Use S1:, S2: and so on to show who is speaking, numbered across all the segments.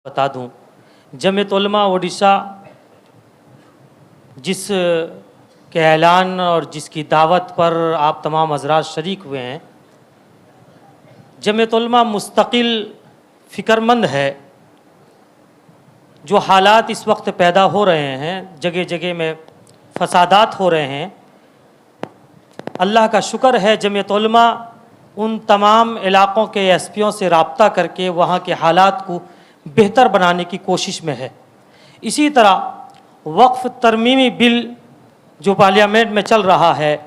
S1: बता दूं, जमीयत उलमा ओडिशा जिस के ऐलान और जिसकी दावत पर आप तमाम हज़रात शरीक हुए हैं, जमीयत उलमा मुस्तकिल फ़िक्रमंद है। जो हालात इस वक्त पैदा हो रहे हैं, जगह जगह में फसादात हो रहे हैं, अल्लाह का शुक्र है जमीयत उलमा उन तमाम इलाक़ों के एसपियों से रब्ता करके वहाँ के हालात को बेहतर बनाने की कोशिश में है। इसी तरह वक्फ़ तरमीमी बिल जो पार्लियामेंट में चल रहा है,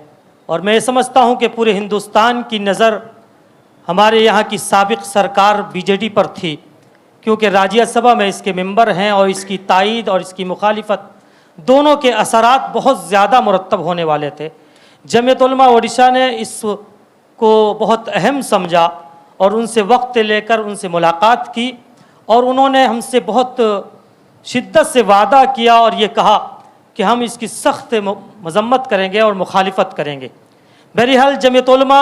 S1: और मैं समझता हूँ कि पूरे हिंदुस्तान की नज़र हमारे यहाँ की साबिक़ सरकार बीजेडी पर थी, क्योंकि राज्यसभा में इसके मेंबर हैं और इसकी तायीद और इसकी मुखालिफत दोनों के असरात बहुत ज़्यादा मुरतब होने वाले थे। जमीयत उलमा ओडिशा ने इसको बहुत अहम समझा और उनसे वक्त लेकर उनसे मुलाकात की, और उन्होंने हमसे बहुत शिद्दत से वादा किया और ये कहा कि हम इसकी सख्त मजम्मत करेंगे और मुखालिफत करेंगे। बहरहाल जमीयत उलमा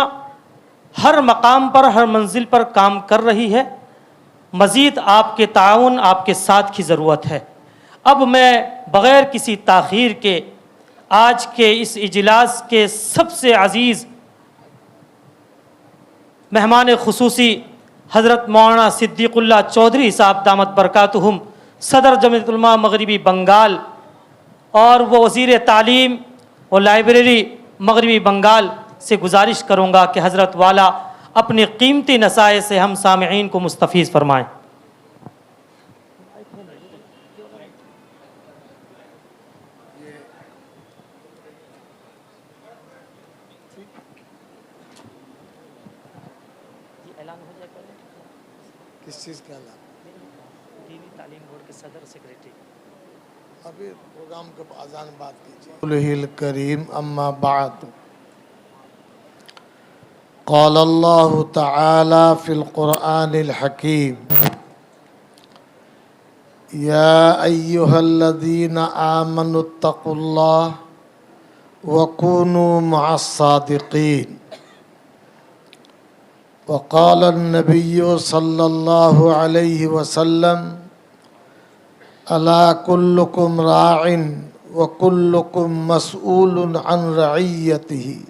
S1: हर मकाम पर, हर मंजिल पर काम कर रही है। मज़ीद आपके ताउन, आपके साथ की ज़रूरत है। अब मैं बग़ैर किसी ताख़ीर के आज के इस इजलास के सबसे अज़ीज़ मेहमान खुसूसी हज़रत मौलाना सिद्दीक़ुल्लाह चौधरी साहब दामत बरकातुहुम, सदर जमीयत उलमा मगरिबी बंगाल और वो वज़ीर तालीम और लाइब्रेरी मगरिबी बंगाल से गुजारिश करूँगा कि हज़रत वाला अपनी कीमती नसाए से हम सामईन को मुस्तफ़ीज़ फरमाएँ।
S2: किस चीज़ का ऐलान?
S1: दीनी तालीम बोर्ड के सदर सेक्रेटरी।
S2: अभी प्रोग्राम के अज़ान बात कीजिए। करीम अम्मा बाद क़ाल अल्लाहु तआला फ़िल क़ुरआनिल हकीम या अय्युहल्लज़ीना आमनुत्तक़ुल्लाह व कूनू मअस्सादिक़ीन वक़ाल अन्नबिय्यु सल्लल्लाहु अलैहि वसल्लम अला कुल्लुकुम राइन व कुल्लुकुम मसऊलुन अन रइयतिही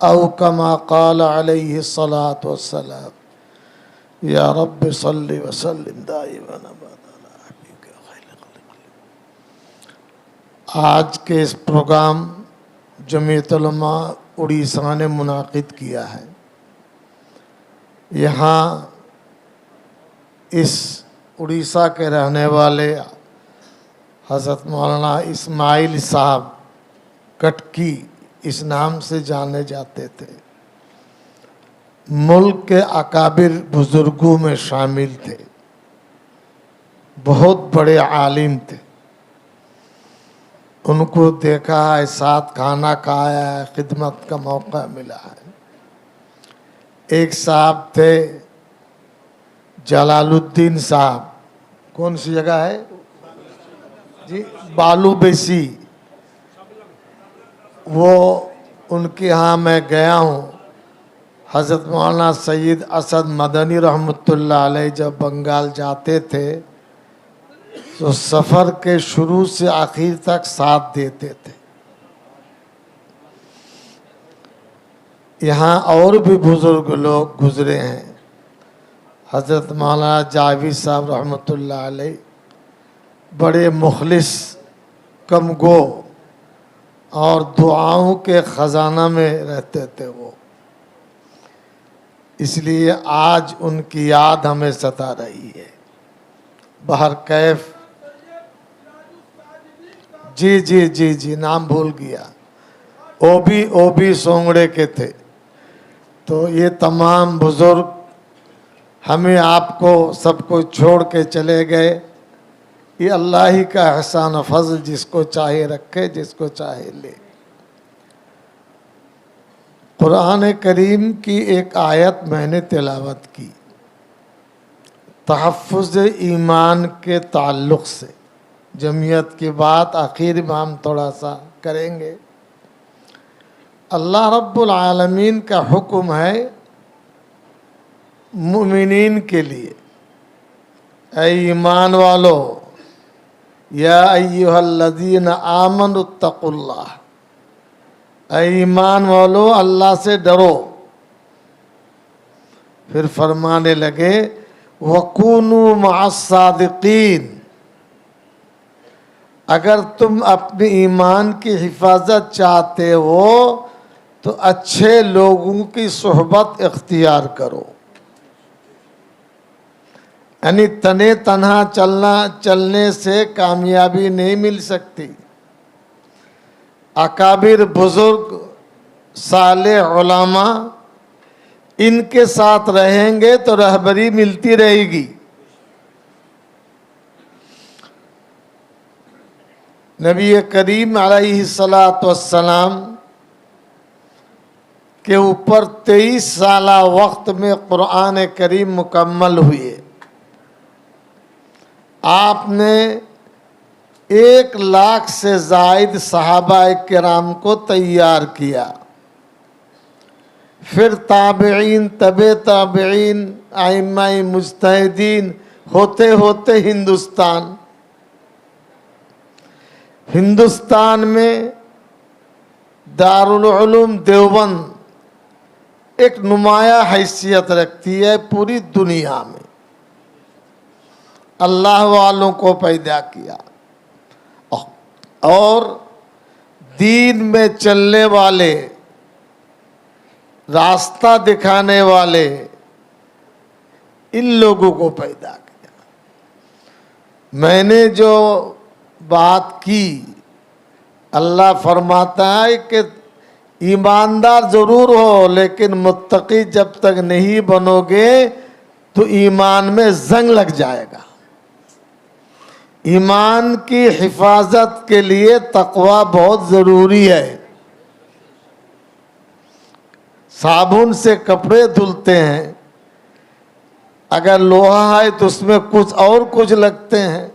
S2: औ कमा क़ाल अलैहि सलातु वस्सलाम या रब्बि सल्लि व सल्लिम दाइमन अबदा अला हबीबिका खैरिल खल्क़िल्लाह। आज के इस प्रोग्राम जमीयत उलमा उड़ीसा ने मुनाकिद किया है। यहाँ इस उड़ीसा के रहने वाले हज़रत मौलाना इस्माइल साहब कटकी इस नाम से जाने जाते थे, मुल्क के अकाबिर बुजुर्गों में शामिल थे, बहुत बड़े आलिम थे। उनको देखा है, साथ खाना खाया है, खिदमत का मौका मिला है। एक साहब थे जलालुद्दीन साहब, कौन सी जगह है जी, बालू बेसी, वो उनके यहाँ मैं गया हूँ। हज़रत मौलाना सैयद असद मदनी रहमतुल्लाह अलैह जब बंगाल जाते थे तो सफ़र के शुरू से आखिर तक साथ देते थे। यहाँ और भी बुज़ुर्ग लोग गुज़रे हैं। हज़रत मौलाना जावेद साहब रहमतुल्लाह अलैह बड़े मुखलिस, कमगो और दुआओं के ख़जाना में रहते थे वो, इसलिए आज उनकी याद हमें सता रही है। बहर कैफ जी जी जी जी नाम भूल गया, ओबी सोंगड़े के थे। तो ये तमाम बुज़ुर्ग हमें आपको सबको छोड़ के चले गए। ये अल्लाह ही का एहसान और फज़ल, जिसको चाहे रखे, जिसको चाहे ले। कुरान करीम की एक आयत मैंने तिलावत की तहफ़्फ़ुज़ ईमान के ताल्लुक़ से। जमीयत की बात आखिर में हम थोड़ा सा करेंगे। अल्लाह रब्बुल आलमीन का हुक्म है मुमिनीन के लिए ऐ ईमान वालो, या अय्युहल्लज़ीना आमनुत्तकुल्लाह, ऐ ईमान वालो अल्लाह से डरो। फिर फरमाने लगे वकूनू मअस्सादिकीन, अगर तुम अपने ईमान की हिफाजत चाहते हो तो अच्छे लोगों की सोहबत इख्तियार करो। यानी तने तन्हा चलने से कामयाबी नहीं मिल सकती। अकाबिर बुजुर्ग साले उलमा इनके साथ रहेंगे तो रहबरी मिलती रहेगी। नबी करीम अलैहिस्सलातु वस्सलाम के ऊपर 23 साला वक्त में कुरान करीम मुकम्मल हुए। आपने 1 लाख से जायद सहाबा किराम को तैयार किया। फिर ताबईन, तबे ताबईन, आइम्माए मुज्तहिदीन होते होते हिंदुस्तान में दारुल उलूम देवबंद एक नुमाया हैसियत रखती है पूरी दुनिया में। अल्लाह वालों को पैदा किया और दीन में चलने वाले, रास्ता दिखाने वाले इन लोगों को पैदा किया। मैंने जो बात की, अल्लाह फरमाता है कि ईमानदार जरूर हो लेकिन मुत्तकी जब तक नहीं बनोगे तो ईमान में जंग लग जाएगा। ईमान की हिफाजत के लिए तकवा बहुत ज़रूरी है। साबुन से कपड़े धुलते हैं, अगर लोहा है तो उसमें कुछ लगते हैं।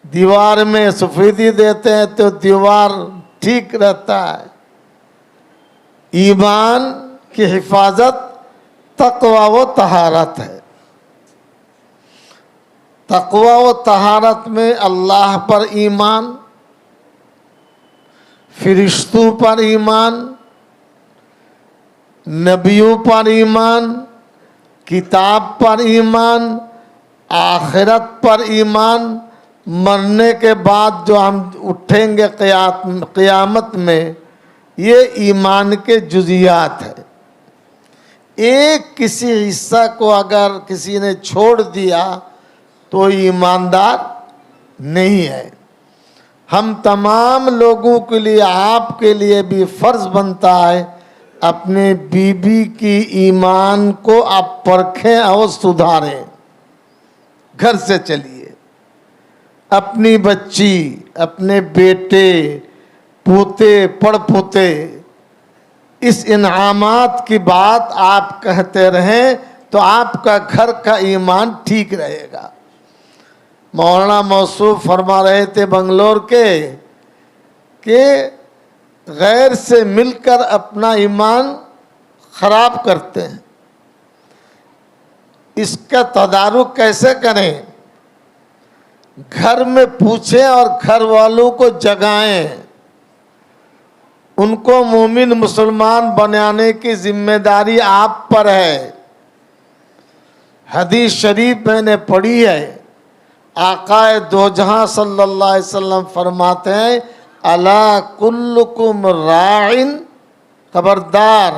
S2: दीवार में सफेदी देते हैं तो दीवार ठीक रहता है। ईमान की हिफाजत तकवा व तहारत है। तकवा व तहारत में अल्लाह पर ईमान, फरिश्तों पर ईमान, नबियों पर ईमान, किताब पर ईमान, आखिरत पर ईमान, मरने के बाद जो हम उठेंगे क़यामत में, ये ईमान के जुज़ियात है। एक किसी हिस्सा को अगर किसी ने छोड़ दिया तो ईमानदार नहीं है। हम तमाम लोगों के लिए, आपके लिए भी फ़र्ज़ बनता है अपने बीबी की ईमान को आप परखें और सुधारें। घर से चलिए, अपनी बच्ची, अपने बेटे, पोते, पड़पोते, इस इनामात की बात आप कहते रहें तो आपका घर का ईमान ठीक रहेगा। मौलाना मौसूफ फरमा रहे थे बंगलोर के कि गैर से मिलकर अपना ईमान खराब करते हैं। इसका तदारुक कैसे करें? घर में पूछें और घर वालों को जगाएं। उनको मोमिन मुसलमान बनाने की जिम्मेदारी आप पर है। हदीस शरीफ मैंने पढ़ी है, आकाए दो जहां सल्लल्लाहु अलैहि वसल्लम फरमाते हैं, अला कुल्लुकुम राइन, खबरदार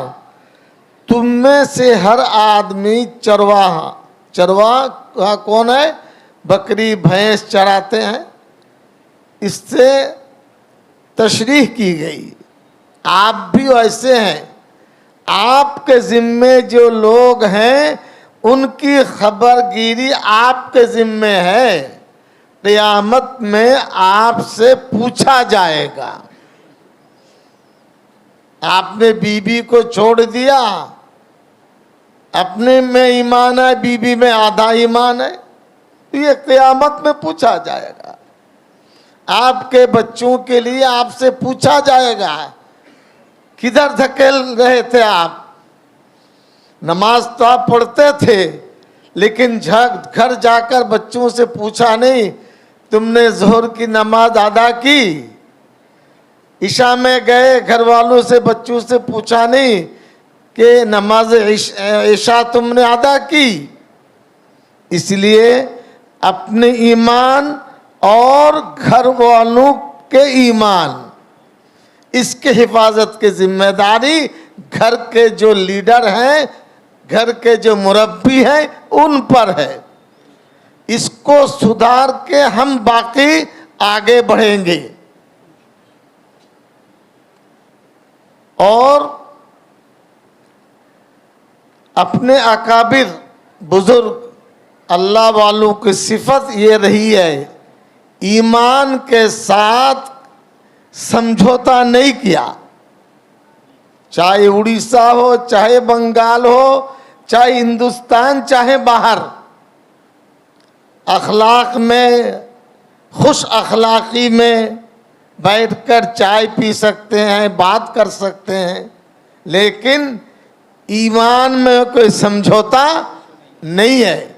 S2: तुम में से हर आदमी चरवाहा। चरवाहा कौन है? बकरी भैंस चराते हैं। इससे तशरीह की गई। आप भी ऐसे हैं। आपके जिम्मे जो लोग हैं उनकी खबरगिरी आपके जिम्मे है। क़यामत में आपसे पूछा जाएगा। आपने बीबी को छोड़ दिया, अपने में ईमान है, बीबी में आधा ईमान है, तो ये क़यामत में पूछा जाएगा। आपके बच्चों के लिए आपसे पूछा जाएगा, किधर धकेल रहे थे आप? नमाज तो आप पढ़ते थे लेकिन घर जाकर बच्चों से पूछा नहीं तुमने जोहर की नमाज अदा की। ईशा में गए, घर वालों से बच्चों से पूछा नहीं कि नमाज ईशा तुमने अदा की। इसलिए अपने ईमान और घर वालों के ईमान, इसके हिफाजत की जिम्मेदारी घर के जो लीडर हैं, घर के जो मुरब्बी हैं, उन पर है। इसको सुधार के हम बाकी आगे बढ़ेंगे। और अपने अकाबिर बुजुर्ग अल्लाह वालों की सिफत ये रही है, ईमान के साथ समझौता नहीं किया। चाहे उड़ीसा हो, चाहे बंगाल हो, चाहे हिंदुस्तान, चाहे बाहर, अखलाक में, खुश अखलाकी में बैठकर चाय पी सकते हैं, बात कर सकते हैं, लेकिन ईमान में कोई समझौता नहीं है।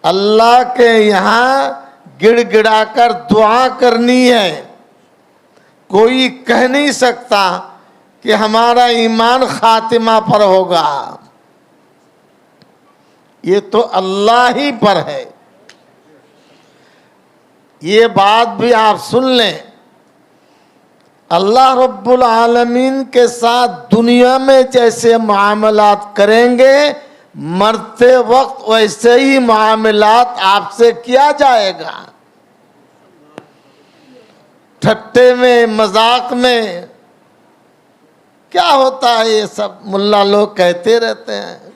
S2: अल्लाह के यहाँ गिड़गिड़ाकर दुआ करनी है। कोई कह नहीं सकता कि हमारा ईमान खातिमा पर होगा, ये तो अल्लाह ही पर है। ये बात भी आप सुन लें, अल्लाह रब्बुल आलमीन के साथ दुनिया में जैसे मामलात करेंगे, मरते वक्त वैसे ही मामलात आपसे किया जाएगा। ठट्टे में, मजाक में क्या होता है, ये सब मुल्ला लोग कहते रहते हैं।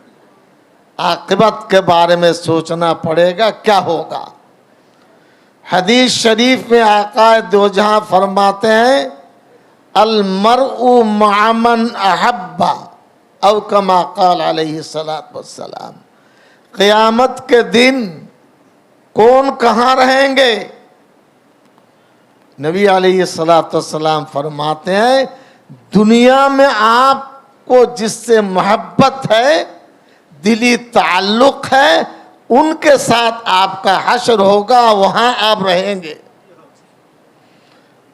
S2: आखिरत के बारे में सोचना पड़ेगा, क्या होगा। हदीस शरीफ में आका दो जहां फरमाते हैं, अल मरउ मअमन अहब्बा औ कमा क़ाल अलैहि सलातु वस्सलाम। क़यामत के दिन कौन कहाँ रहेंगे? नबी अलैहि सलातु वस्सलाम फरमाते हैं, दुनिया में आपको जिससे मोहब्बत है, दिली ताल्लुक है, उनके साथ आपका हश्र होगा, वहां आप रहेंगे।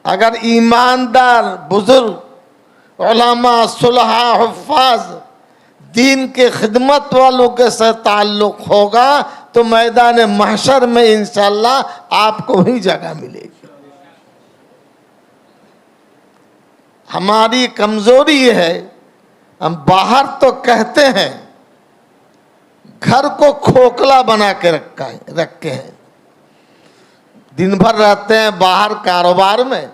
S2: अगर ईमानदार बुजुर्ग, उलमा, सुलहा, हुफ्फाज, दीन के खिदमत वालों के साथ ताल्लुक होगा तो मैदान महशर में इंशाअल्लाह आपको ही जगह मिलेगी। हमारी कमजोरी है, हम बाहर तो कहते हैं, घर को खोखला बना के रखे हैं। दिन भर रहते हैं बाहर कारोबार में,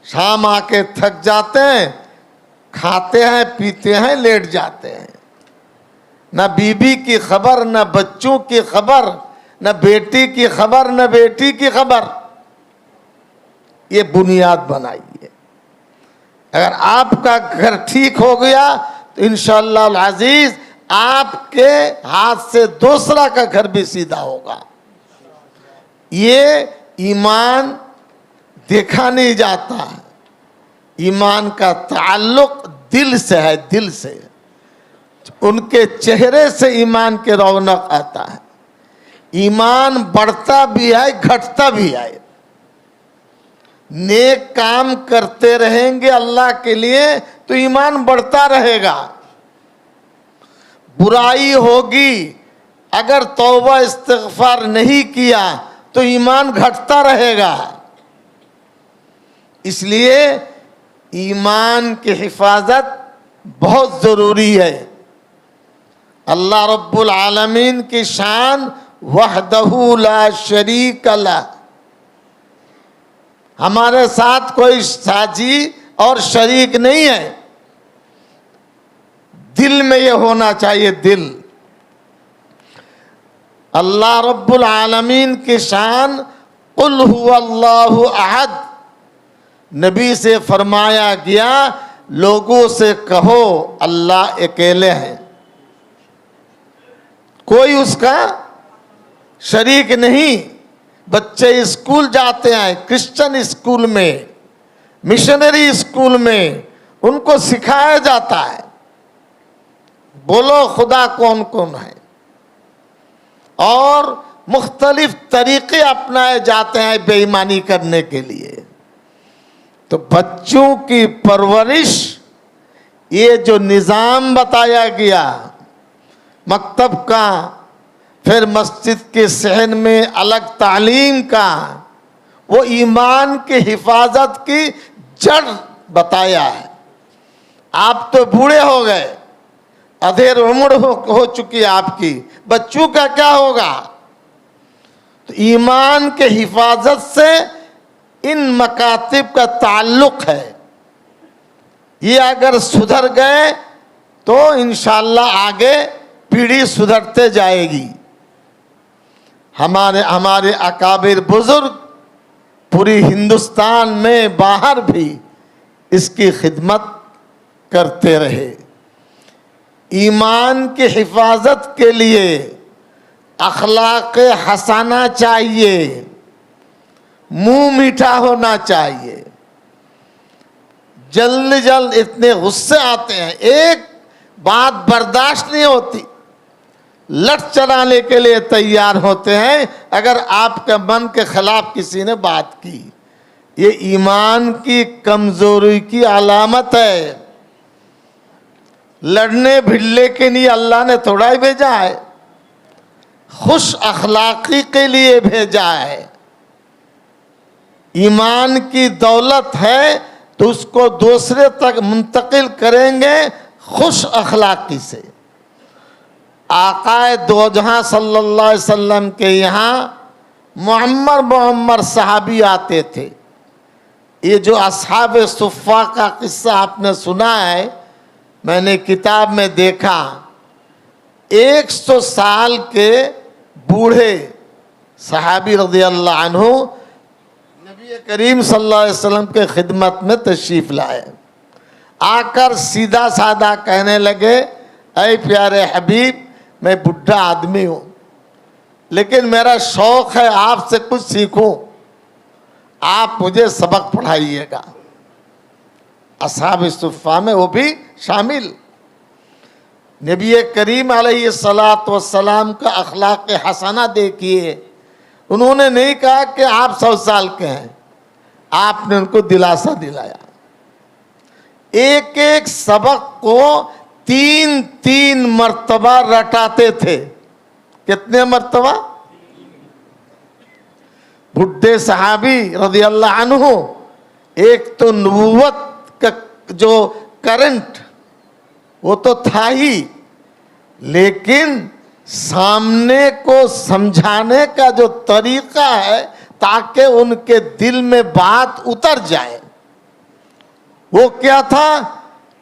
S2: शाम आके थक जाते हैं, खाते हैं, पीते हैं, लेट जाते हैं। न बीबी की खबर, न बच्चों की खबर, न बेटी की खबर, न बेटी की खबर। ये बुनियाद बनाई है। अगर आपका घर ठीक हो गया तो इंशाअल्लाह अजीज आपके हाथ से दूसरा का घर भी सीधा होगा। ये ईमान देखा नहीं जाता है, ईमान का ताल्लुक दिल से है, दिल से। उनके चेहरे से ईमान के रौनक आता है। ईमान बढ़ता भी है, घटता भी है। नेक काम करते रहेंगे अल्लाह के लिए तो ईमान बढ़ता रहेगा। बुराई होगी, अगर तौबा इस्तिग़फ़ार नहीं किया तो ईमान घटता रहेगा। इसलिए ईमान की हिफाजत बहुत ज़रूरी है। अल्लाह रब्बुल आलमीन की शान वहदहू ला शरीक लह, हमारे साथ कोई साजी और शरीक नहीं है। दिल में ये होना चाहिए, दिल। अल्लाह रब्बुल आलमीन की शान कुल हुवल्लाहु अहद, नबी से फरमाया गया लोगों से कहो अल्लाह अकेले हैं, कोई उसका शरीक नहीं। बच्चे स्कूल जाते हैं, क्रिश्चियन स्कूल में, मिशनरी स्कूल में, उनको सिखाया जाता है बोलो खुदा कौन कौन है। और मुख्तलिफ तरीके अपनाए जाते हैं बेईमानी करने के लिए। तो बच्चों की परवरिश, ये जो निज़ाम बताया गया मकतब का, फिर मस्जिद के सहन में अलग तालीम का, वो ईमान की हिफाजत की जड़ बताया है। आप तो बूढ़े हो गए, अधेड़ उम्र हो चुकी है आपकी, बच्चों का क्या होगा? तो ईमान के हिफाजत से इन मकातिब का ताल्लुक है। ये अगर सुधर गए तो इंशाअल्लाह आगे पीढ़ी सुधरते जाएगी। हमारे अकाबिर बुजुर्ग पूरी हिंदुस्तान में बाहर भी इसकी खिदमत करते रहे। ईमान की हिफाजत के लिए अखलाक हसाना चाहिए, मुंह मीठा होना चाहिए। जल्द इतने गुस्से आते हैं, एक बात बर्दाश्त नहीं होती, लठ चलाने के लिए तैयार होते हैं अगर आपके मन के खिलाफ किसी ने बात की। ये ईमान की कमजोरी की अलामत है। लड़ने भिड़ने के लिए अल्लाह ने थोड़ा ही भेजा है, खुश अखलाकी के लिए भेजा है। ईमान की दौलत है तो उसको दूसरे तक मुंतकिल करेंगे खुश अखलाकी से। आकाए दो जहां सल्लल्लाहु अलैहि वसल्लम के यहाँ मुअम्मर सहाबी आते थे। ये जो असहाब सुफ़ा का किस्सा आपने सुना है, मैंने किताब में देखा, 100 साल के बूढ़े सहाबी रज़ियल्लाहु अन्हु नबी करीम सल्लल्लाहु अलैहि वसल्लम के खिदमत में तशरीफ़ लाए। आकर सीधा साधा कहने लगे, ऐ प्यारे हबीब, मैं बुढ़ा आदमी हूँ, लेकिन मेरा शौक़ है आपसे कुछ सीखूं, आप मुझे सबक पढ़ाइएगा। असहाब सुफ़ा में वो भी शामिल। नबी करीम अलैहिस्सलातु वस्सलाम का अखलाक हसना देखिए। उन्होंने नहीं कहा कि आप 100 साल के हैं, आपने उनको दिलासा दिलाया। एक एक सबक को 3-3 मर्तबा रटाते थे। कितने मर्तबा? बुढ़े सहाबी रज़ियल्लाहु अन्हु, एक तो नबूवत का जो करंट वो तो था ही, लेकिन सामने को समझाने का जो तरीका है ताकि उनके दिल में बात उतर जाए, वो क्या था?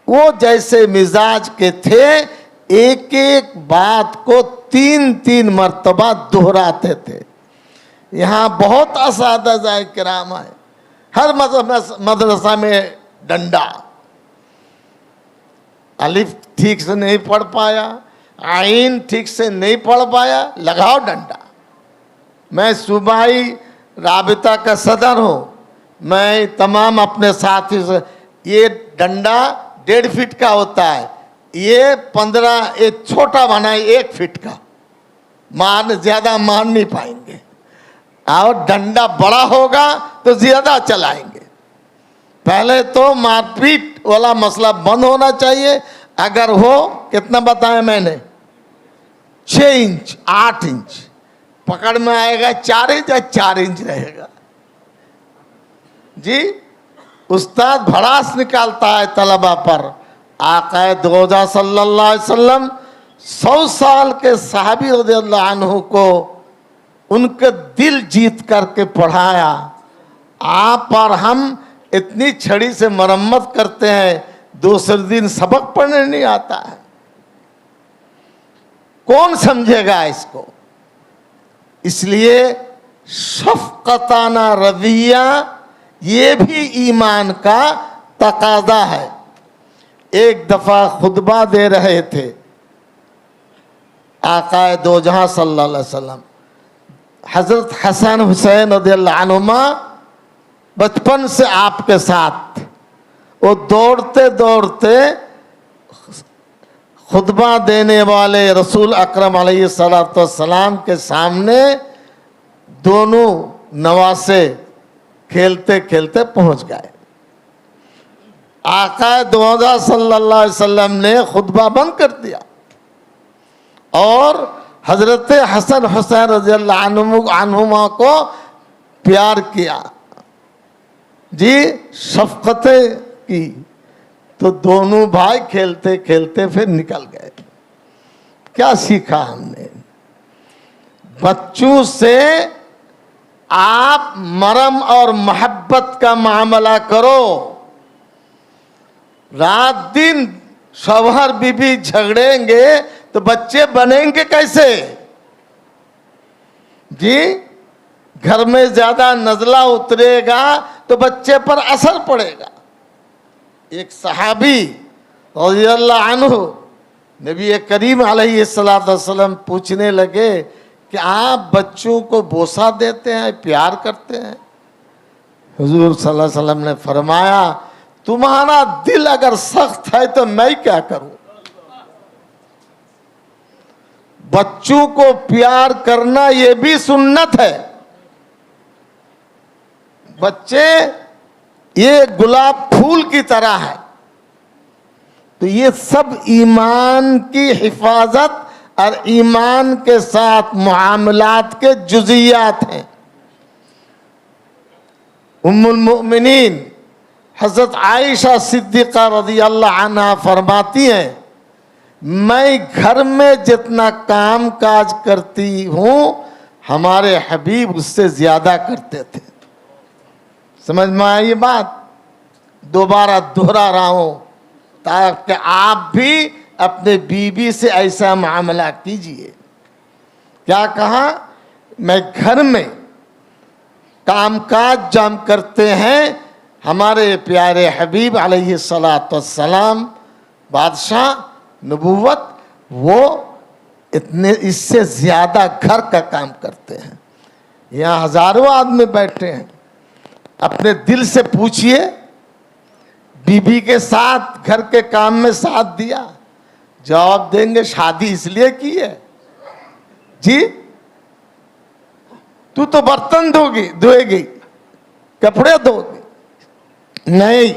S2: वो जैसे मिजाज के थे, एक एक बात को 3-3 मर्तबा दोहराते थे। यहाँ बहुत असातिज़ा किराम है, हर मदरसा में डंडा, अलिफ ठीक से नहीं पढ़ पाया, आइन ठीक से नहीं पढ़ पाया, लगाओ डंडा। मैं सूबाई राबिता का सदर हूँ, मैं तमाम अपने साथी से, ये डंडा 1.5 फीट का होता है, ये 15, ये छोटा बनाए 1 फीट का, ज़्यादा मार नहीं पाएंगे, और डंडा बड़ा होगा तो ज़्यादा चलाएंगे। पहले तो मारपीट वाला मसला बंद होना चाहिए। अगर हो, कितना बताया मैंने, 6 इंच 8 इंच पकड़ में आएगा, 4 इंच या 4 इंच रहेगा। जी, उस्ताद भड़ास निकालता है तलबा पर। आक़ाए दो सल्लल्लाहु अलैहि वसल्लम 100 साल के सहाबी रज़ियल्लाहु अन्हु को उनके दिल जीत करके पढ़ाया। आप और हम इतनी छड़ी से मरम्मत करते हैं, दूसरे दिन सबक पढ़ने नहीं आता है। कौन समझेगा इसको? इसलिए शफ़क़ताना रवैया ये भी ईमान का तकाज़ा है। एक दफ़ा खुतबा दे रहे थे आक़ाए दो जहां सल्लल्लाहु अलैहि वसल्लम, हज़रत हसन हुसैन रज़ियल्लाहु अन्हुमा बचपन से आपके साथ, वो दौड़ते दौड़ते खुतबा देने वाले रसूल अकरम अलैहिस्सलाम के सामने दोनों नवासे खेलते खेलते पहुंच गए। आका दो सल्लल्लाहु अलैहि वसल्लम ने खुतबा बंद कर दिया और हजरत हसन हुसैन रज़ियल्लाहु अन्हुमा को प्यार किया जी, शफकतें की। तो दोनों भाई खेलते खेलते फिर निकल गए। क्या सीखा हमने? बच्चों से आप मरम और मोहब्बत का मामला करो। रात दिन शौहर बीबी झगड़ेंगे तो बच्चे बनेंगे कैसे जी? घर में ज्यादा नजला उतरेगा तो बच्चे पर असर पड़ेगा। एक सहाबी रज़ियल्लाहु अन्हु नबी करीम अलैहिस्सलाम पूछने लगे कि आप बच्चों को बोसा देते हैं, प्यार करते हैं? हुजूर सल्लल्लाहु अलैहि वसल्लम ने फरमाया, तुम्हारा दिल अगर सख्त है तो मैं क्या करूं? बच्चों को प्यार करना ये भी सुन्नत है। बच्चे ये गुलाब फूल की तरह है। तो ये सब ईमान की हिफाजत और ईमान के साथ मुआमलात के जुज़ियात हैं। उम्मुल मोमिनीन हज़रत आयशा सिद्दीक़ा रज़ियल्लाहु अन्हा फरमाती हैं, मैं घर में जितना काम काज करती हूँ हमारे हबीब उससे ज्यादा करते थे। समझ में आई ये बात? दोबारा दोहरा रहा हूं ताकि आप भी अपने बीवी से ऐसा मामला कीजिए। क्या कहा? मैं घर में कामकाज जम करते हैं हमारे प्यारे हबीब अलैहिस्सलाम बादशाह नबूवत, वो इतने इससे ज्यादा घर का काम करते हैं। यहाँ हजारों आदमी बैठे हैं। अपने दिल से पूछिए, बीबी के साथ घर के काम में साथ दिया? जवाब देंगे शादी इसलिए की है जी, तू तो बर्तन धोएगी, कपड़े धोगी। नहीं,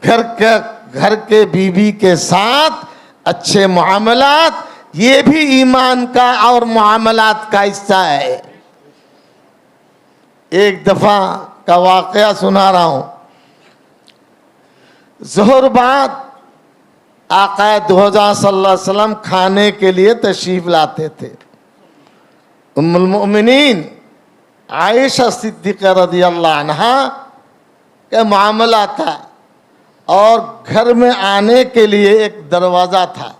S2: घर के बीवी के साथ अच्छे मुआमलात ये भी ईमान का और मुआमलात का हिस्सा है। एक दफा का वाकया सुना रहा हूं। ज़ोहर बाद आका दो सल्लल्लाहु अलैहि वसल्लम खाने के लिए तशरीफ लाते थे। उम्मुल मोमिनीन आयशा सिद्दीक़ा रज़ियल्लाहु अन्हा का मामला था और घर में आने के लिए एक दरवाज़ा था,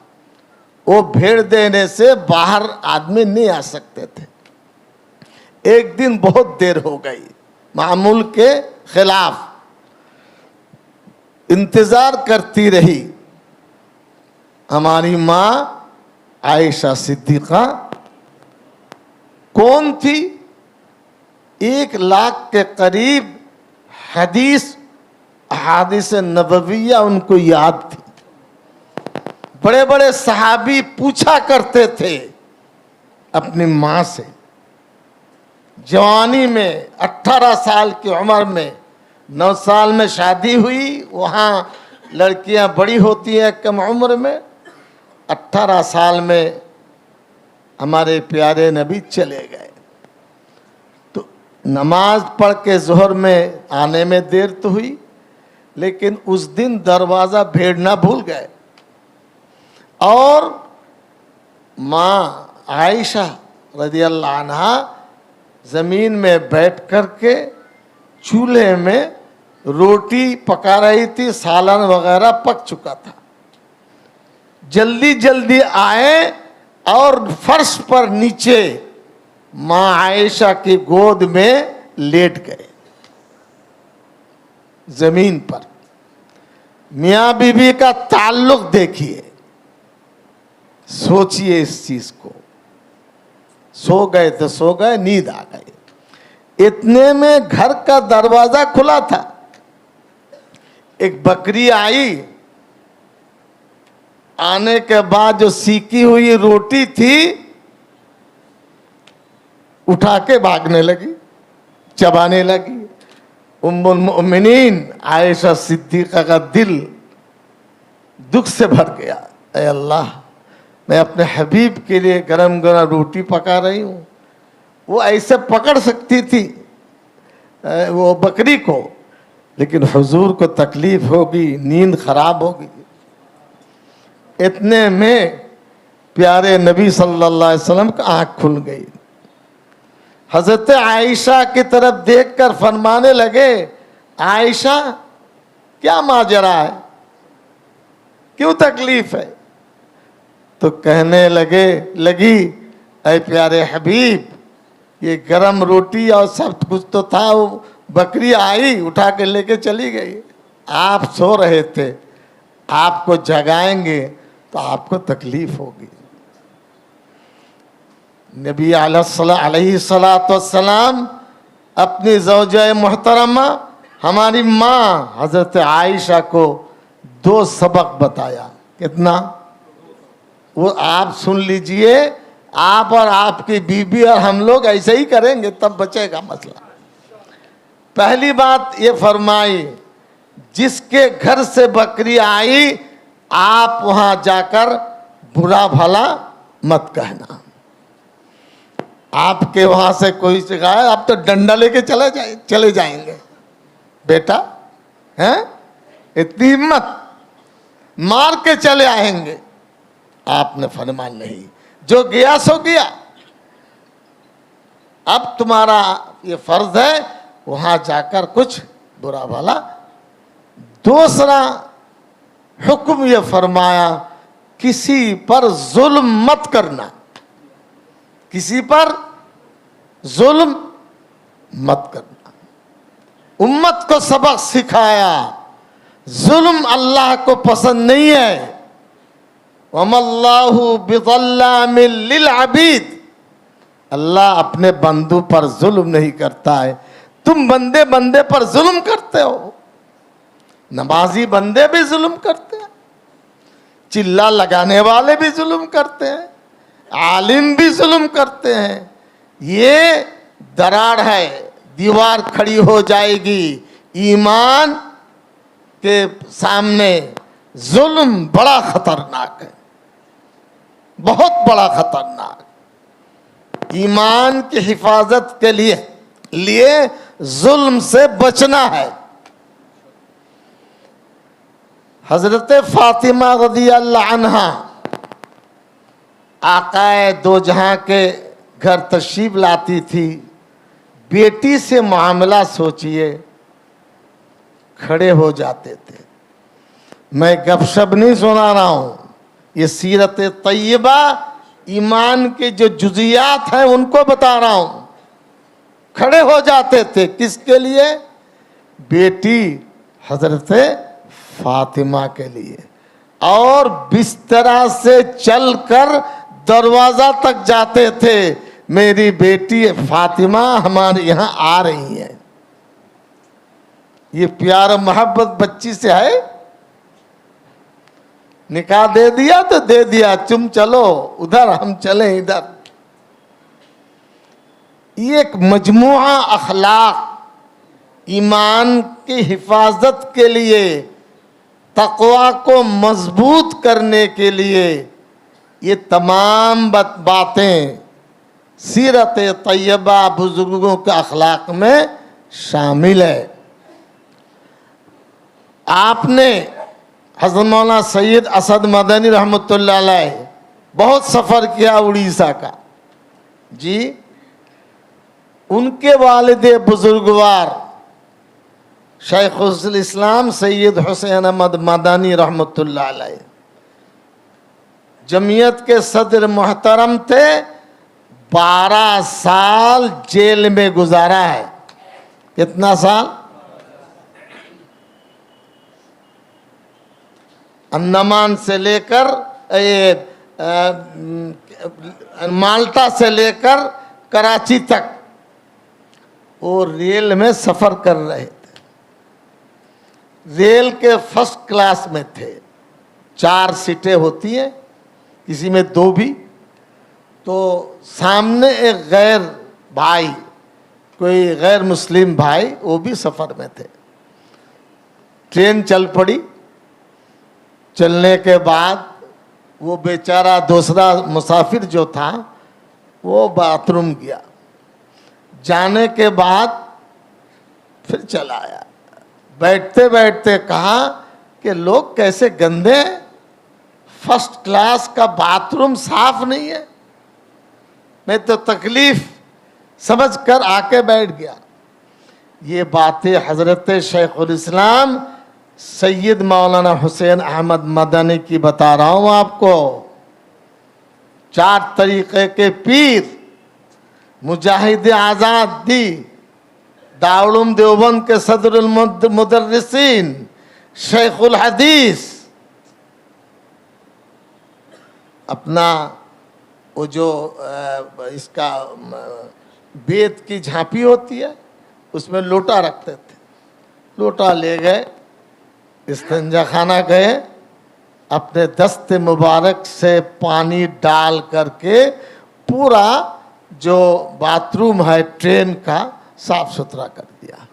S2: वो भेड़ देने से बाहर आदमी नहीं आ सकते थे। एक दिन बहुत देर हो गई, मामूल के खिलाफ इंतज़ार करती रही। हमारी माँ आयशा सिद्दीक़ा कौन थी? 1 लाख के करीब हादिस नबविया उनको याद थी। बड़े बड़े सहाबी पूछा करते थे अपनी माँ से। जवानी में 18 साल की उम्र में 9 साल में शादी हुई, वहाँ लड़कियां बड़ी होती हैं कम उम्र में। 18 साल में हमारे प्यारे नबी चले गए। तो नमाज पढ़ के ज़ोहर में आने में देर तो हुई, लेकिन उस दिन दरवाज़ा भेड़ना भूल गए और माँ आयशा रज़ियल्लाहु अन्हा ज़मीन में बैठ कर के चूल्हे में रोटी पका रही थी, सालन वगैरह पक चुका था। जल्दी जल्दी आए और फर्श पर नीचे माँ आयशा की गोद में लेट गए जमीन पर। मियाँ बीबी का ताल्लुक देखिए, सोचिए इस चीज को। सो गए तो सो गए, नींद आ गई। इतने में घर का दरवाजा खुला था। एक बकरी आई आने के बाद जो सीकी हुई रोटी थी उठा के भागने लगी, चबाने लगी। उम्मुल मोमिनीन आयशा सिद्दीक़ा का दिल दुख से भर गया। ऐ अल्लाह, मैं अपने हबीब के लिए गरम गरम रोटी पका रही हूँ। वो ऐसे पकड़ सकती थी वो बकरी को, लेकिन हुजूर को तकलीफ होगी, नींद खराब होगी। इतने में प्यारे नबी सल्लल्लाहु अलैहि वसल्लम की आँख खुल गई। हजरत आयशा की तरफ देखकर फरमाने लगे, आयशा क्या माजरा है, क्यों तकलीफ है? तो कहने लगी, ऐ प्यारे हबीब, ये गरम रोटी और सब कुछ तो था, वो बकरी आई उठा के लेके चली गई। आप सो रहे थे, आपको जगाएंगे तो आपको तकलीफ होगी। नबी अलैहिस्सलाम अपनी ज़ौजा मुहतरमा हमारी माँ हज़रत आयशा को 2 सबक बताया। कितना? वो आप सुन लीजिए, आप और आपकी बीबी और हम लोग ऐसे ही करेंगे तब बचेगा मसला। पहली बात ये फरमाई, जिसके घर से बकरी आई आप वहां जाकर बुरा भला मत कहना। आपके वहां से कोई शिकायत, आप तो डंडा लेके चले जाएंगे। बेटा हैं, इतनी हिम्मत, मार के चले आएंगे। आपने फरमाया नहीं, जो गया सो गया। अब तुम्हारा ये फर्ज है वहां जाकर कुछ बुरा भला। दूसरा हुक्म ये फरमाया, किसी पर जुल्म मत करना, किसी पर जुल्म मत करना। उम्मत को सबक सिखाया, जुल्म अल्लाह को पसंद नहीं है। वमल्लाहु बिज़ल्लामिल लिल अबीद, अल्लाह अपने बंदू पर जुल्म नहीं करता है। तुम बंदे बंदे पर जुल्म करते हो। नमाजी बंदे भी जुल्म करते हैं, चिल्ला लगाने वाले भी जुल्म करते हैं, आलिम भी जुल्म करते हैं। ये दरार है, दीवार खड़ी हो जाएगी। ईमान के सामने जुल्म बड़ा खतरनाक है, बहुत बड़ा खतरनाक। ईमान की हिफाजत के लिए जुल्म से बचना है। हजरत फातिमा रज़ी अल्लाह अन्हा आकाए दो जहां के घर तशरीफ लाती थी। बेटी से मामला सोचिए, खड़े हो जाते थे। मैं गपशप नहीं सुना रहा हूं, ये सीरत तैयबा, ईमान के जो जुजियात हैं उनको बता रहा हूं। खड़े हो जाते थे, किसके लिए? बेटी हजरत फातिमा के लिए। और बिस्तरा से चलकर दरवाजा तक जाते थे, मेरी बेटी फातिमा हमारे यहाँ आ रही है। ये प्यार मोहब्बत बच्ची से है। निकाह दे दिया तो दे दिया, तुम चलो उधर, हम चले इधर। ये एक मजमुआ अखलाक, ईमान की हिफाजत के लिए, तक़वा को मजबूत करने के लिए, ये तमाम बातें सीरत तैयबा बुजुर्गों के अखलाक में शामिल है। आपने हज़रत मौलाना सैयद असद मदनी रहमतुल्लाह अलैह बहुत सफ़र किया उड़ीसा का जी। उनके वालिदे बुजुर्गवार शेखुल इस्लाम सैयद हुसैन अहमद मदनी रहमतुल्लाह अलैह जमीयत के सदर मोहतरम थे। 12 साल जेल में गुजारा है। कितना साल? अंडमान से लेकर माल्टा से लेकर कराची तक वो रेल में सफर कर रहे थे। रेल के फर्स्ट क्लास में थे। 4 सीटें होती हैं, किसी में 2 भी। तो सामने एक गैर भाई, कोई गैर मुस्लिम भाई, वो भी सफ़र में थे। ट्रेन चल पड़ी। चलने के बाद वो बेचारा दूसरा मुसाफिर जो था वो बाथरूम गया। जाने के बाद फिर चला आया। बैठते बैठते कहा कि लोग कैसे गंदे हैं, फर्स्ट क्लास का बाथरूम साफ नहीं है। मैं तो तकलीफ समझ कर आके बैठ गया। ये बातें हजरत शेखुल इस्लाम सैयद मौलाना हुसैन अहमद मदनी की बता रहा हूं आपको। 4 तरीके के पीर, मुजाहिद आज़ादी, दारुल देवबंद के सदरुल मुदर्रिसीन, शेखुल हदीस, अपना वो जो इसका वेद की झांपी होती है उसमें लोटा रखते थे। लोटा ले गए, इस्तिंजा खाना गए, अपने दस्ते मुबारक से पानी डाल करके पूरा जो बाथरूम है ट्रेन का साफ सुथरा कर दिया।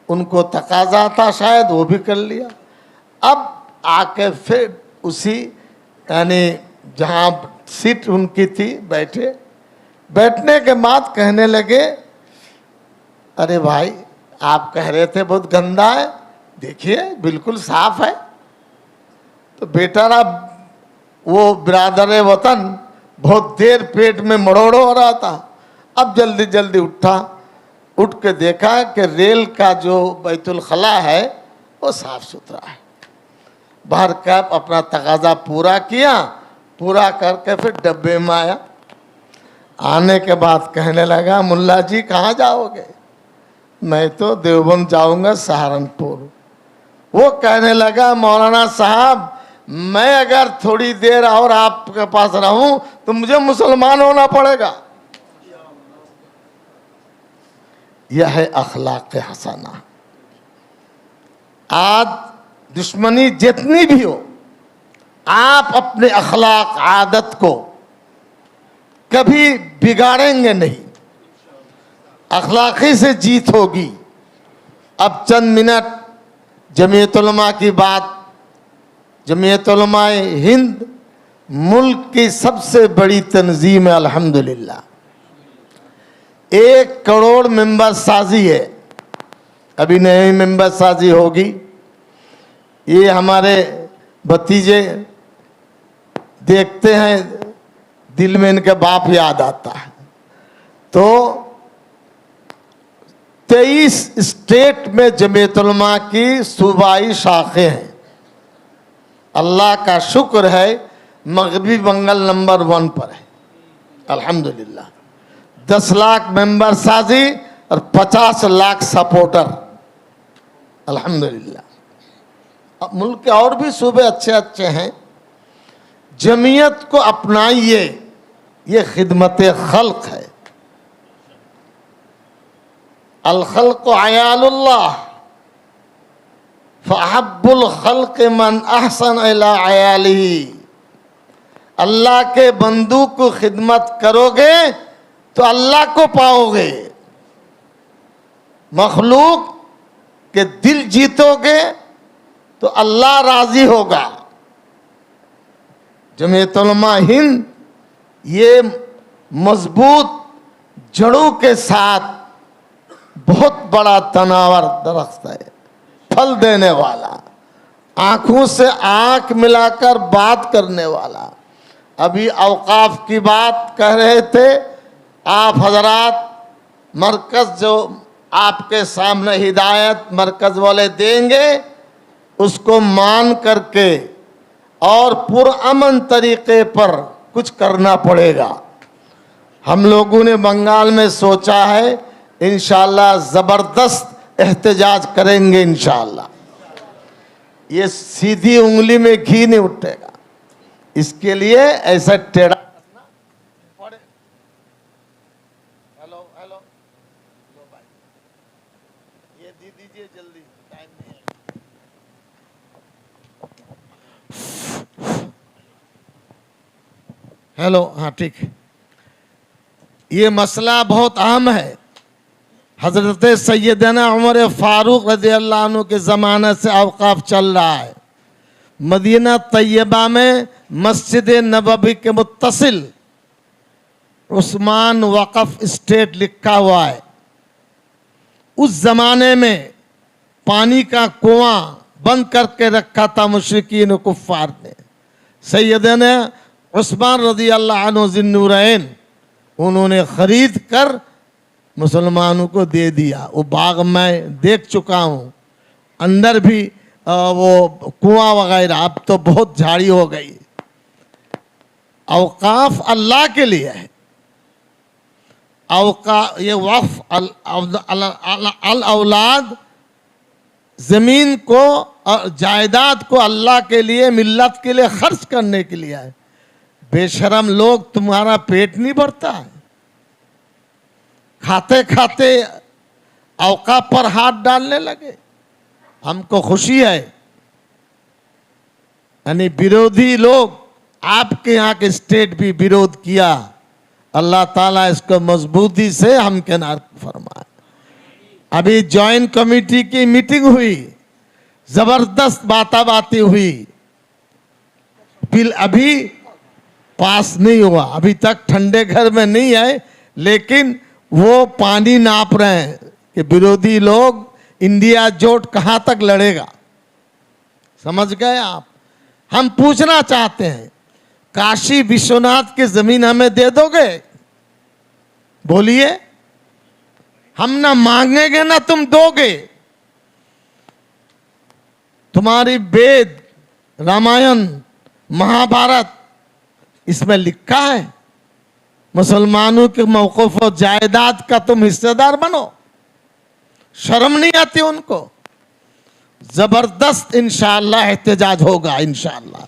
S2: उनको तकाजा था शायद, वो भी कर लिया। अब आके फिर उसी यानी जहाँ सीट उनकी थी बैठे। बैठने के बाद कहने लगे, अरे भाई आप कह रहे थे बहुत गंदा है, देखिए बिल्कुल साफ है। तो बेचारा वो बिरादर वतन बहुत देर पेट में मड़ोड़ो हो रहा था। अब जल्दी जल्दी उठा, उठ के देखा कि रेल का जो बैतुल खला है वो साफ सुथरा है। बाहर का अपना तकाजा पूरा किया, पूरा करके फिर डब्बे में आया। आने के बाद कहने लगा, मुल्ला जी कहाँ जाओगे? मैं तो देवबंद जाऊंगा, सहारनपुर। वो कहने लगा, मौलाना साहब मैं अगर थोड़ी देर और आपके पास रहूं तो मुझे मुसलमान होना पड़ेगा। यह है अखलाक हसना। आज दुश्मनी जितनी भी हो, आप अपने अखलाक आदत को कभी बिगाड़ेंगे नहीं, अखलाकी से जीत होगी। अब चंद मिनट जमीयत उलमा की बात। जमीयत उलमा हिंद मुल्क की सबसे बड़ी तंजीम है अल्हम्दुलिल्लाह। 1 करोड़ मेंबर साजी है, अभी नई मेंबर साजी होगी। ये हमारे भतीजे देखते हैं, दिल में इनके बाप याद आता है। तो 23 स्टेट में जमीयत उलमा की सूबाई शाखें हैं। अल्लाह का शुक्र है, मगरबी बंगाल नंबर 1 पर है अल्हम्दुलिल्लाह। 10 लाख मेंबर साजी और 50 लाख सपोर्टर अल्हम्दुलिल्लाह। अब मुल्क के और भी सूबे अच्छे अच्छे हैं। जमीयत को अपनाइए, ये खिदमत खल्क है। अल खल्क अयालुल्लाह फअहब्बुल खल्क मन अहसन इला अयालिही। अल्लाह के बंदू को खिदमत करोगे तो अल्लाह को पाओगे। मखलूक के दिल जीतोगे तो अल्लाह राजी होगा। जमीयत उलमा हिंद ये मजबूत जड़ों के साथ बहुत बड़ा तनावर दरख्त है, फल देने वाला, आंखों से आंख मिलाकर बात करने वाला। अभी औकाफ की बात कह रहे थे आप हजरात। मरकज जो आपके सामने हिदायत मरकज वाले देंगे उसको मान करके और पुरअमन तरीके पर कुछ करना पड़ेगा। हम लोगों ने बंगाल में सोचा है इंशाअल्लाह ज़बरदस्त एहतजाज करेंगे इंशाअल्लाह। ये सीधी उंगली में घी नहीं उठेगा, इसके लिए ऐसा टेढ़ा करना पड़े। हेलो हेलो लो भाई, ये दे दीजिए जल्दी, टाइम नहीं है। चलो हाँ ठीक है। ये मसला बहुत अहम है। हजरत सैयदना उमर फारूक रज़ी अल्लाह अन्हु के ज़माने से औक़ाफ़ चल रहा है। मदीना तैयबा में मस्जिद नबवी के मुत्तसिल उस्मान वक़फ़ स्टेट लिखा हुआ है। उस ज़माने में पानी का कुआं बंद करके रखा था मुशरिकीन व कुफ़ार ने। सैयदना उस्मान रज़ी अल्लाह अन्हु ज़िन्नूरैन उन्होंने ख़रीद कर मुसलमानों को दे दिया। वो बाग मैं देख चुका हूँ, अंदर भी वो कुआं वगैरह, अब तो बहुत झाड़ी हो गई। औकाफ अल्लाह के लिए है। ये वक्फ अल औलाद जमीन को और जायदाद को अल्लाह के लिए, मिल्लत के लिए खर्च करने के लिए है। बेशरम लोग, तुम्हारा पेट नहीं भरता है? खाते खाते औकाफ पर हाथ डालने लगे। हमको खुशी है, यानी विरोधी लोग, आपके यहाँ के स्टेट भी विरोध किया। अल्लाह ताला इसको मजबूती से हम किनार फरमाए। अभी जॉइंट कमेटी की मीटिंग हुई, जबरदस्त बाताबाती हुई, बिल अभी पास नहीं हुआ, अभी तक ठंडे घर में नहीं आए, लेकिन वो पानी नाप रहे हैं कि विरोधी लोग इंडिया जोट कहां तक लड़ेगा। समझ गए आप? हम पूछना चाहते हैं, काशी विश्वनाथ की जमीन हमें दे दोगे? बोलिए। हम ना मांगेंगे ना तुम दोगे। तुम्हारी वेद, रामायण, महाभारत, इसमें लिखा है मुसलमानों के मौक़िफ़ और जायदाद का तुम हिस्सेदार बनो। शर्म नहीं आती उनको? जबरदस्त इंशाअल्लाह एहतजाज होगा। इंशाअल्लाह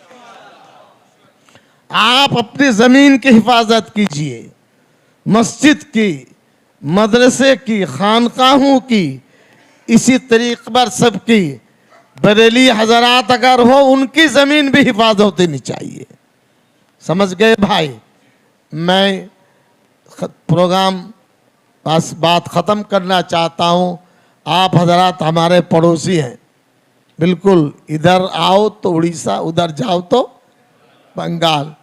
S2: आप अपनी जमीन की हिफाजत कीजिए, मस्जिद की, मदरसे की, खानकाहों की, इसी तरीके पर सबकी। बरेली हजरात अगर हो, उनकी जमीन भी हिफाजत होनी चाहिए। समझ गए भाई? मैं प्रोग्राम बस बात ख़त्म करना चाहता हूँ। आप हजरात हमारे पड़ोसी हैं, बिल्कुल। इधर आओ तो उड़ीसा, उधर जाओ तो बंगाल।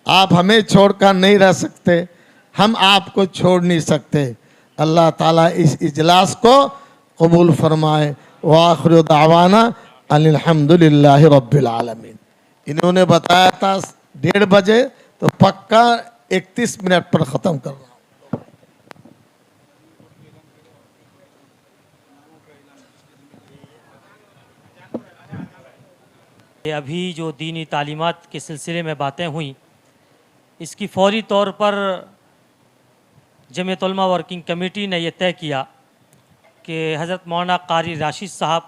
S2: आप हमें छोड़कर नहीं रह सकते, हम आपको छोड़ नहीं सकते। अल्लाह ताला इस इजलास को कबूल फरमाए। व आखिर दावाना अनिल हम्दुलिल्लाहि रब्बिल आलमीन। इन्होंने बताया था 1:30 बजे, तो पक्का 31 मिनट पर ख़त्म कर रहा हूँ।
S1: अभी जो दीनी तालीमात के सिलसिले में बातें हुई, इसकी फौरी तौर पर जमीयत उलमा वर्किंग कमेटी ने यह तय किया कि हज़रत मौलाना कारी राशिद साहब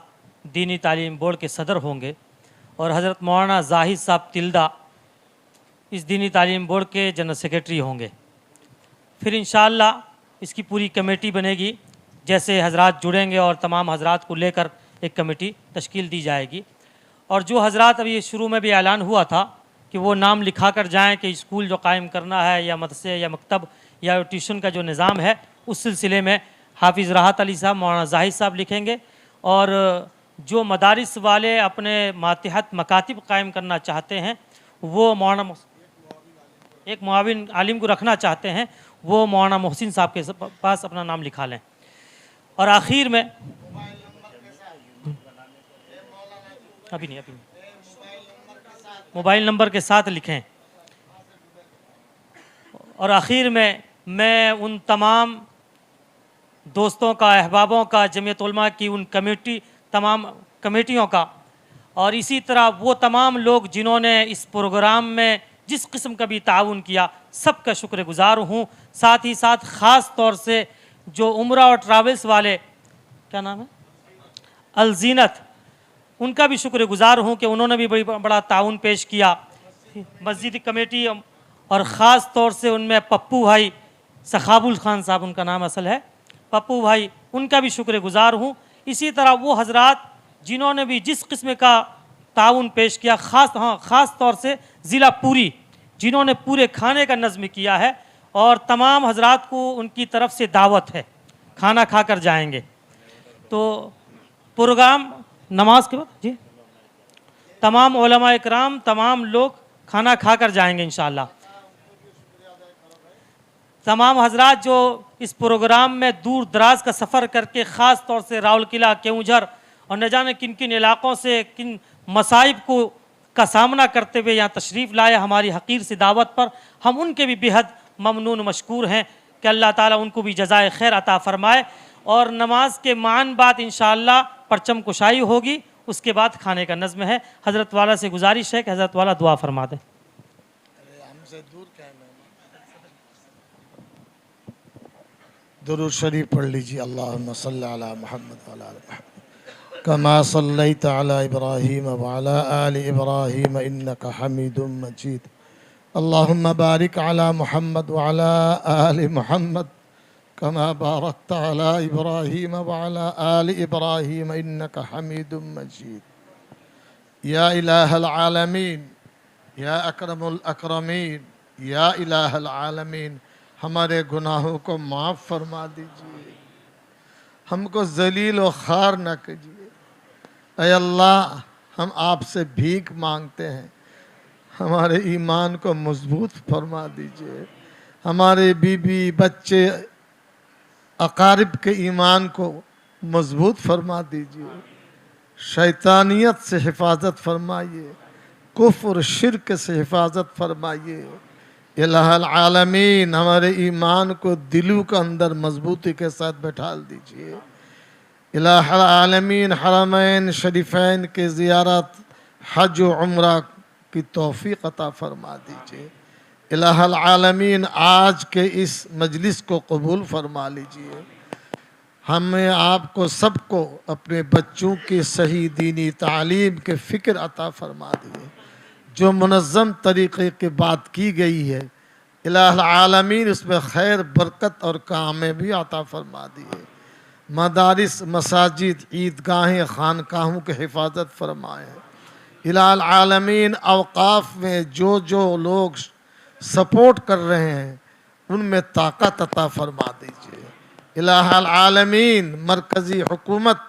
S1: दीनी तालीम बोर्ड के सदर होंगे और हज़रत मौलाना जाहिद साहब तिल्दा इस दीनी तालीम बोर्ड के जनरल सेक्रेटरी होंगे। फिर इंशाअल्लाह इसकी पूरी कमेटी बनेगी। जैसे हजरात जुड़ेंगे और तमाम हजरात को लेकर एक कमेटी तश्कील दी जाएगी। और जो हजरात अभी शुरू में भी ऐलान हुआ था कि वो नाम लिखा कर जाएँ कि स्कूल जो कायम करना है, या मदरसे या मकतब या ट्यूशन का जो निज़ाम है, उस सिलसिले में हाफिज़ राहत अली साहब, मौलाना जाहिद साहब लिखेंगे। और जो मदारिस वाले अपने मातहत मकातिब कायम करना चाहते हैं, वो मौलाना एक मुआविन आलिम को रखना चाहते हैं, वो मौलाना मोहसिन साहब के पास अपना नाम लिखा लें। और आखिर में अभी नहीं मोबाइल नंबर के साथ लिखें। और आखिर में मैं उन तमाम दोस्तों का, अहबाबों का, जमीयत उलमा की उन तमाम कमेटियों का, और इसी तरह वो तमाम लोग जिन्होंने इस प्रोग्राम में जिस किस्म का भी ताउन किया, सबका शुक्रगुजार हूँ। साथ ही साथ ख़ास तौर से जो उम्रा और ट्रैवल्स वाले, क्या नाम है, अलजीनत, उनका भी शुक्रगुजार हूँ कि उन्होंने भी बड़ा ताउन पेश किया। मस्जिद कमेटी और ख़ास तौर से उनमें पप्पू भाई, सखाबुल खान साहब उनका नाम असल है, पप्पू भाई, उनका भी शुक्रगुजार हूँ। इसी तरह वो हजरात जिन्होंने भी जिस किस्म का ताउन पेश किया, ख़ास तौर से ज़िला पूरी, जिन्होंने पूरे खाने का नज़्म किया है, और तमाम हजरात को उनकी तरफ से दावत है, खाना खा कर जाएंगे। तो प्रोग्राम नमाज के बाद जी तमाम उलमा इकराम, तमाम लोग खाना खा कर जाएंगे इंशाअल्लाह। तमाम हजरात जो इस प्रोग्राम में दूर दराज का सफ़र करके ख़ास तौर से राउरकेला, केऊंझर और न जाने किन किन इलाक़ों से किन मसाइब को का सामना करते हुए यहाँ तशरीफ़ लाए हमारी हकीर सी दावत पर, हम उनके भी बेहद ममनून मशकूर हैं कि अल्लाह ताला उनको भी जज़ाए खैर अता फ़रमाए। और नमाज के मान बाद इंशाअल्लाह परचम कुशाई होगी, उसके बाद खाने का नज़्म है। हज़रत वाला से गुजारिश है कि हज़रत वाला दुआ फरमा दें।
S2: दुरूद शरीफ पढ़ लीजिए। अल्लाहुम्मा सल्ली अला मुहम्मद व अला आलि मुहम्मद कमा सल्लैता अला इब्राहीम व अला आलि इब्राहीम इन्नका हमीदुम मजीद। अल्लाहुम्मा बारिक अला मुहम्मद व अला आलि मुहम्मद कमा बारकता अला इब्राहीम व अला आलि इब्राहीम इन्नका हमीदुम मजीद। या इलाहल आलमीन, या अकरमुल अकरमीन, या इलाहल आलमीन, हमारे गुनाहों को माफ़ फरमा दीजिए, हमको जलील व खार न कीजिए। ऐ अल्लाह, हम आपसे भीख मांगते हैं, हमारे ईमान को मजबूत फरमा दीजिए, हमारे बीबी बच्चे अकारिब के ईमान को मजबूत फरमा दीजिए, शैतानियत से हिफाजत फरमाइए, कुफ्र शिर्क से हिफाजत फरमाइए। इलाहल आलमीन, हमारे ईमान को दिलों के अंदर मजबूती के साथ बैठा दीजिए। इलाहल आलमीन, हरमैन शरीफैन के ज़ियारत, हज व उम्रा की तौफीक अता फरमा दीजिए। इलाहल आलमीन, आज के इस मजलिस को कबूल फरमा लीजिए। हमें आपको सबको अपने बच्चों की सही दीनी तालीम के फ़िक्र अता फरमा दिए। जो मुनज़्ज़म तरीक़े की बात की गई है, इलाहुल आलमीन उसमें खैर बरकत और कामयाबी अता फरमा दिए। मदारिस, मसाजिद, ईदगाहें, खानकाहों की हिफाजत फरमाए। इलाहुल आलमीन, अवकाफ़ में जो जो लोग सपोर्ट कर रहे हैं उनमें ताकत अता फरमा दीजिए। इलाहुल आलमीन, मरकज़ी हुकूमत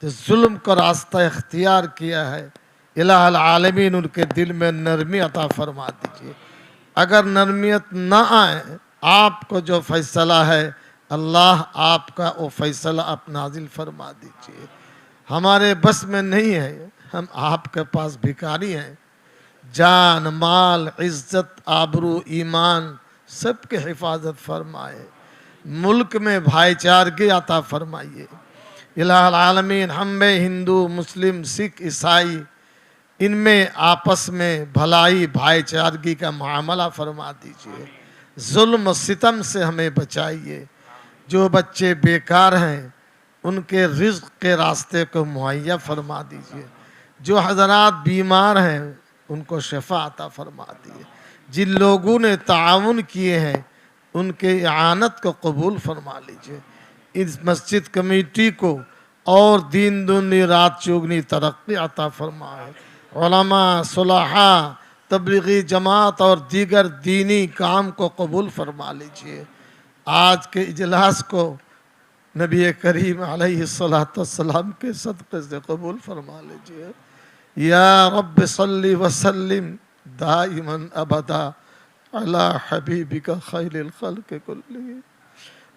S2: जो जुल्म का रास्ता इख्तियार किया है, इलाहुल आलमीन उनके दिल में नरमी अता फरमा दीजिए। अगर नरमियत ना आए, आपको जो फ़ैसला है अल्लाह, आपका वो फ़ैसला आप नाजिल फरमा दीजिए। हमारे बस में नहीं है, हम आपके पास भिखारी हैं। जान, माल, इज़्ज़त, आबरू, ईमान सब की हिफाजत फरमाए। मुल्क में भाईचारगी अता फरमाइए। इलाहुल आलमीन, हम में हिंदू, मुस्लिम, सिख, ईसाई, इनमें आपस में भलाई भाईचारगी का मामला फरमा दीजिए। जुल्म सितम से हमें बचाइए। जो बच्चे बेकार हैं उनके रिज़्क़ के रास्ते को मुहैया फरमा दीजिए। जो हज़रात बीमार हैं उनको शिफा अता फरमा दीजिए। जिन लोगों ने ताउन किए हैं उनके इआनत को कबूल फरमा लीजिए। इस मस्जिद कमेटी को और दिन दुनी रात चौगनी तरक्की अता फरमाए। उलमा, सुलहा, तबलीगी जमात और दीगर दीनी काम को कबूल फरमा लीजिए। आज के इजलास को नबी करीम अलैहिस्सलाम के सदक़े से कबूल फरमा लीजिए। या रब्ब सल्ली वसल्लिम दाइमन अबदा अला हबीबिका खैरिल खल्क़ि कुल्लिहिम।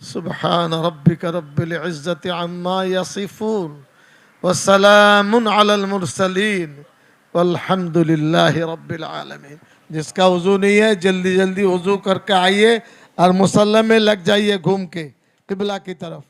S2: सुब्हान रब्बिका रब्बिल इज़्ज़ति अम्मा यसिफून व सलामुन अलल मुरसलीन वल्हम्दुलिल्लाहि रब्बिल आलमीन। जिसका वज़ू नहीं है जल्दी जल्दी वज़ू करके आइए और मुसल्ला में लग जाइए घूम के किबला की तरफ।